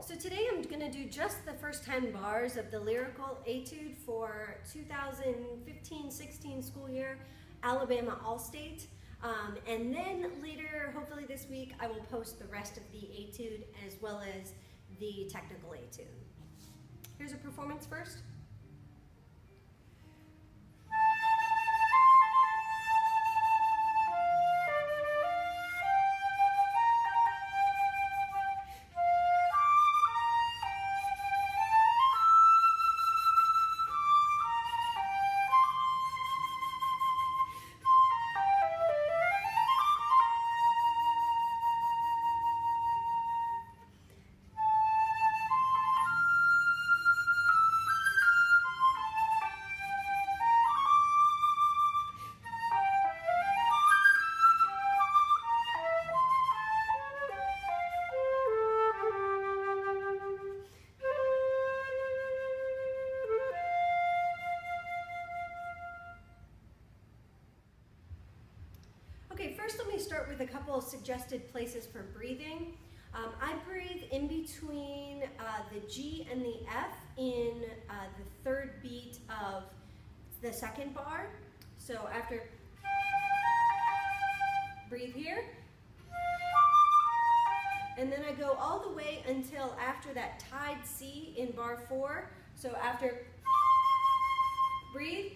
So today I'm going to do just the first 10 bars of the Lyrical Etude for 2015-16 school year, Alabama All-State. And then later, hopefully this week, I will post the rest of the Etude as well as the technical Etude. Here's a performance first. Okay, first let me start with a couple of suggested places for breathing. I breathe in between the G and the F in the third beat of the second bar. So after, breathe here. And then I go all the way until after that tied C in bar 4. So after, breathe.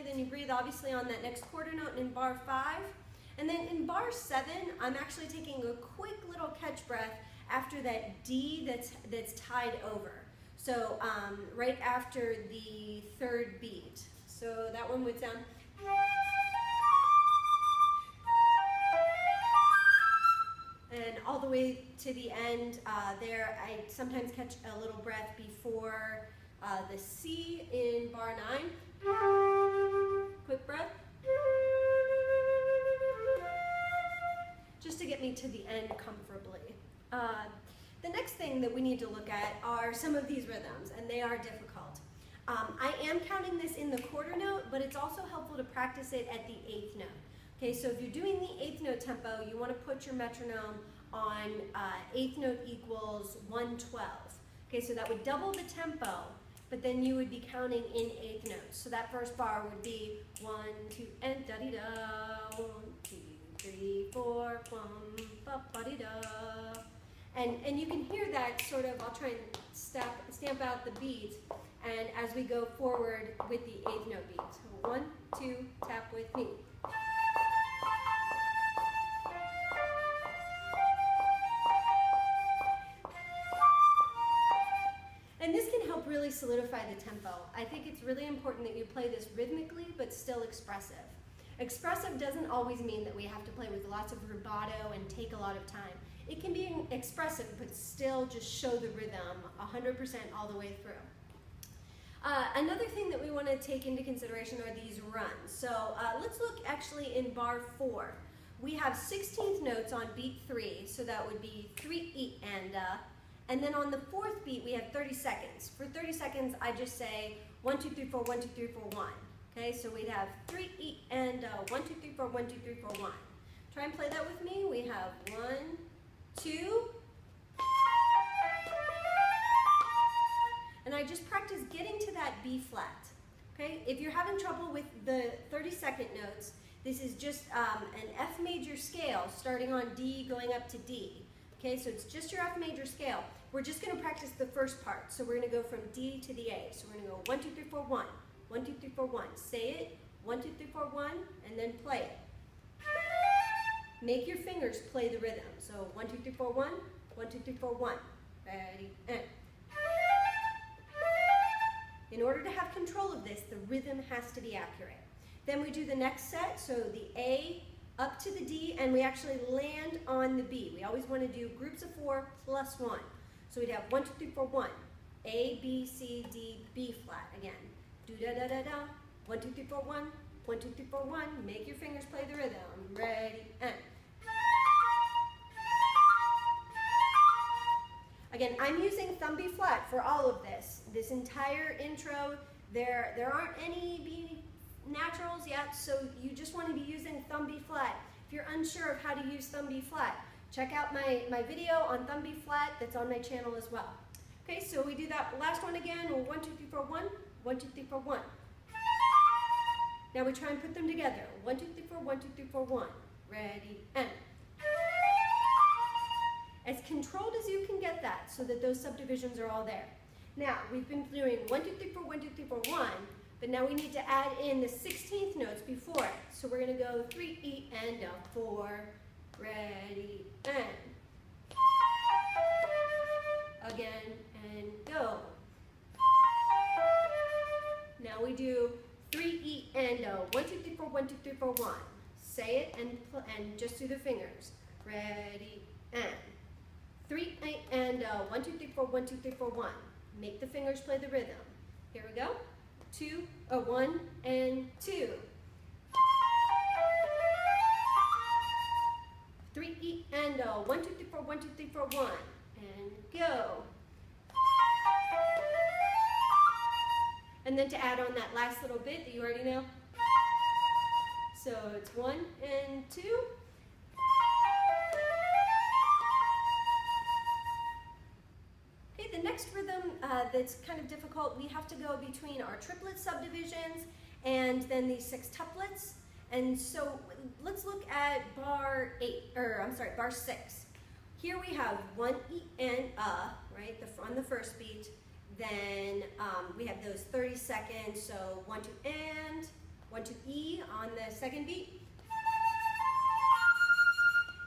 Then you breathe obviously on that next quarter note in bar 5. And then in bar 7, I'm actually taking a quick little catch breath after that D that's tied over. So right after the third beat. So that one would sound. And all the way to the end there, I sometimes catch a little breath before the C in bar 9. Quick breath. Just to get me to the end comfortably. The next thing that we need to look at are some of these rhythms, and they are difficult. I am counting this in the quarter note, but it's also helpful to practice it at the 8th note. Okay, so if you're doing the 8th note tempo, you want to put your metronome on 8th note equals 112. Okay, so that would double the tempo, but then you would be counting in 8th notes. So that first bar would be 1, 2, and da-dee-da, 1, 2, 3, 4, 1, ba-ba-dee-da. And you can hear that sort of, I'll try and stamp out the beat, and as we go forward with the 8th note beat. So 1, 2, tap with me. And this can help really solidify the tempo. I think it's really important that you play this rhythmically, but still expressive. Expressive doesn't always mean that we have to play with lots of rubato and take a lot of time. It can be expressive, but still just show the rhythm 100% all the way through. Another thing that we want to take into consideration are these runs. So let's look actually in bar 4. We have 16th notes on beat 3, so that would be 3 E and then on the 4th beat, we have 30 seconds. For 30 seconds, I just say 1, 2, 3, 4, 1, 2, 3, 4, 1. Okay, so we'd have 3 E and 1, 2, 3, 4, 1, 2, 3, 4, 1. Try and play that with me. We have 1, 2. And I just practice getting to that B flat. Okay, if you're having trouble with the 30-second notes, this is just an F major scale starting on D going up to D. Okay, so it's just your F major scale. We're just going to practice the first part. So we're going to go from D to the A. So we're going to go 1, 2, 3, 4, 1. 1, 2, 3, 4, 1. Say it. 1, 2, 3, 4, 1, and then play it. Make your fingers play the rhythm. So 1, 2, 3, 4, 1. 1, 2, 3, 4, 1. Ready, and. In order to have control of this, the rhythm has to be accurate. Then we do the next set. So the A up to the D, and we actually land on the B. We always want to do groups of 4 plus 1. So we'd have 1, 2, 3, 4, 1. A, B, C, D, B flat. Again, do-da-da-da-da. 1, 2, 3, 4, 1. 1, 2, 3, 4, 1. Make your fingers play the rhythm. Ready, and. Again, I'm using thumb B flat for all of this. This entire intro, there aren't any B naturals yet, so you just want to be using thumb B flat. If you're unsure of how to use thumb B flat, check out my video on thumb B flat that's on my channel as well. Okay, so we do that last one again. 1, 2, 3, 4, 1. 1, 2, 3, 4, 1. Now we try and put them together. 1, 2, 3, 4, 1, 2, 3, 4, 1. Ready, and. As controlled as you can get that so that those subdivisions are all there. Now, we've been doing 1, 2, 3, 4, 1, 2, 3, 4, 1, but now we need to add in the 16th notes before it. So we're going to go 3, E, and a 4. Ready, and. Again, and go. Now we do 3, E, and a 1, 2, 3, 4, 1, 2, 3, 4, 1. Say it and just do the fingers. Ready, and. 3, 8, and 1, 2, 3, 4, 1, 2, 3, 4, 1. Make the fingers play the rhythm. Here we go. 1 and 2. 3, E, and 1, 2, 3, 4, 1, 2, 3, 4, 1. And go. And then to add on that last little bit that you already know. So it's 1 and 2. The next rhythm that's kind of difficult, we have to go between our triplet subdivisions and then these sextuplets. And so let's look at bar 6. Here we have 1 E and right, on the first beat. Then we have those 30 seconds, so 1, 2 and, 1, 2 E on the second beat.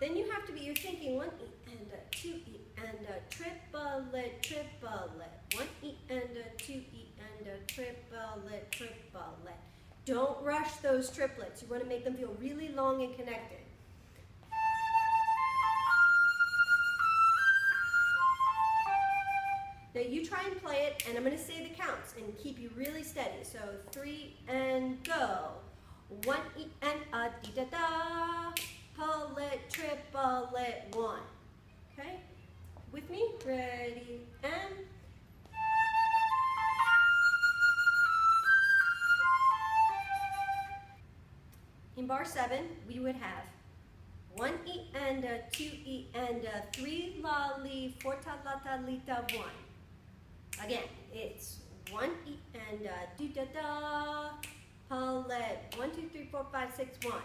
Then you have to be, you're thinking 1 E and a 2 E and a triplet, triplet. 1 E and a 2 E and a triplet, triplet. Don't rush those triplets. You want to make them feel really long and connected. Now you try and play it, and I'm going to say the counts and keep you really steady. So 3 and go. 1 E and a dee da da. Triplet, triplet, 1. Okay? With me? Ready, and. In bar 7, we would have 1 E and a 2 E and a 3 la li 4 ta la ta li ta 1. Again, it's 1 E and a do da da. Palette 1 2 3 4 5 6 1.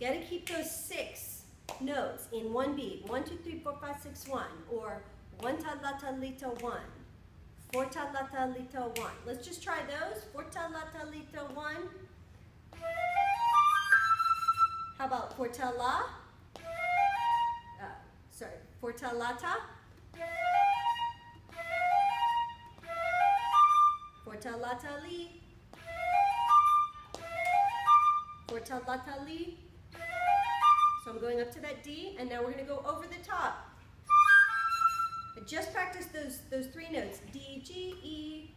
Gotta keep those 6 notes in one beat. 1 2 3 4 5 6 1, or 1 ta la ta li ta 1. 4 ta la ta li ta 1. Let's just try those. 4 ta la ta li ta 1. How about 4 ta la? Sorry, 4 ta la ta. 4 ta la ta li. 4 ta la ta li. So I'm going up to that D, and now we're going to go over the top. I just practiced those 3 notes, D, G, E.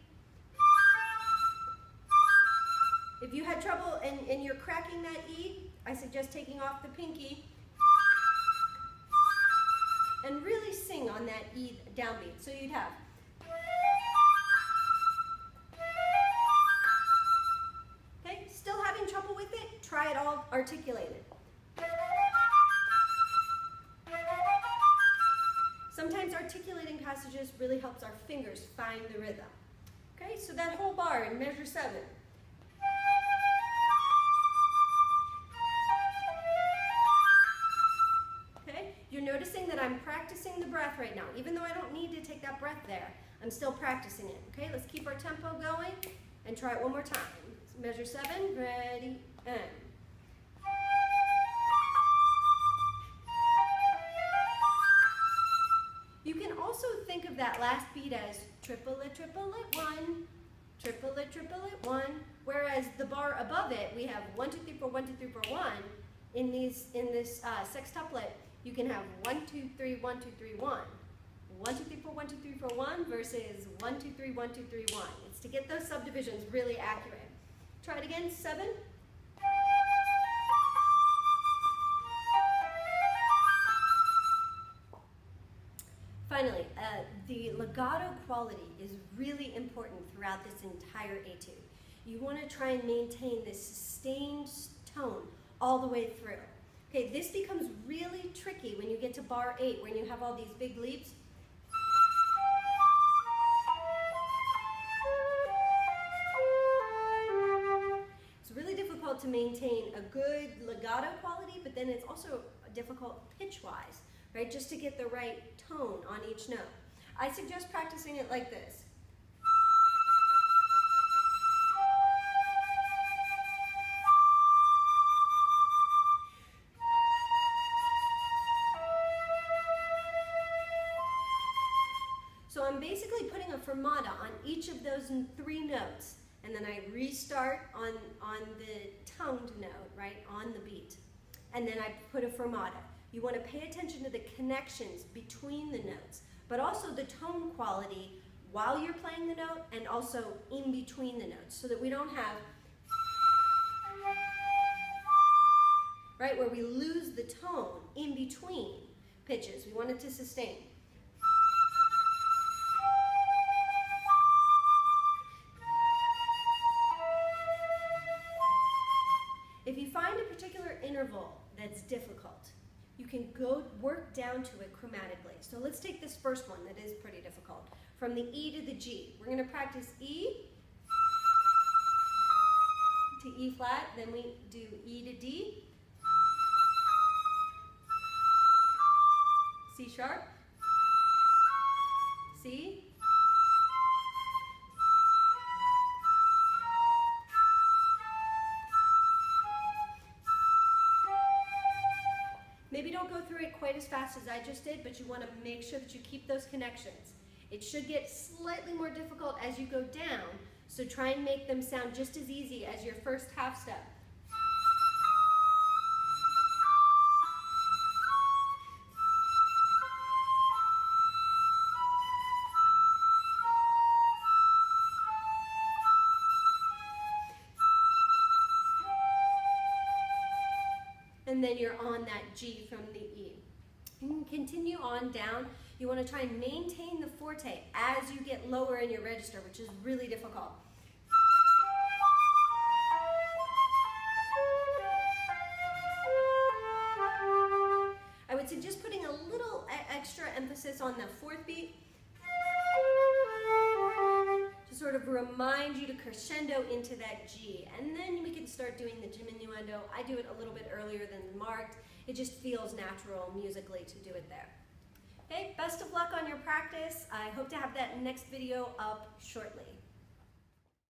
If you had trouble and you're cracking that E, I suggest taking off the pinky and really sing on that E downbeat. So you'd have. Okay, still having trouble with it? Try it all articulated. Sometimes articulating passages really helps our fingers find the rhythm. Okay, so that whole bar in measure 7. Okay, you're noticing that I'm practicing the breath right now. Even though I don't need to take that breath there, I'm still practicing it. Okay, let's keep our tempo going and try it one more time. Measure 7, ready, and. You can also think of that last beat as triplet, triplet, 1, triplet, triplet, 1, whereas the bar above it, we have 1, 2, 3, 4, 1, 2, 3, 4, 1. In this sextuplet, you can have 1, 2, 3, 1, 2, 3, 1. 1, 2, 3, 4, 1, 2, 3, 4, 1 versus 1, 2, 3, 1, 2, 3, 1. It's to get those subdivisions really accurate. Try it again, 7. Finally, the legato quality is really important throughout this entire etude. You want to try and maintain this sustained tone all the way through. Okay, this becomes really tricky when you you get to bar 8, when you have all these big leaps. It's really difficult to maintain a good legato quality, but then it's also difficult pitch-wise, right? Just to get the right tone on each note. I suggest practicing it like this. So I'm basically putting a fermata on each of those 3 notes, and then I restart on the tongued note, right, on the beat. And then I put a fermata. You want to pay attention to the connections between the notes, but also the tone quality while you're playing the note and also in between the notes, so that we don't have, right, where we lose the tone in between pitches. We want it to sustain. If you find a particular interval that's difficult, you can go work down to it chromatically. So let's take this first one that is pretty difficult. From the E to the G. We're going to practice E to E flat, then we do E to D, C sharp, C, maybe don't go through it quite as fast as I just did, but you want to make sure that you keep those connections. It should get slightly more difficult as you go down, so try and make them sound just as easy as your first half step. And then you're on that G from the E. You can continue on down. You want to try and maintain the forte as you get lower in your register, which is really difficult. I would suggest putting a little extra emphasis on the 4th beat to sort of remind you to crescendo into that G. And then we can start doing the diminuendo. I do it a little bit earlier than marked. It just feels natural musically to do it there. Okay, best of luck on your practice. I hope to have that next video up shortly.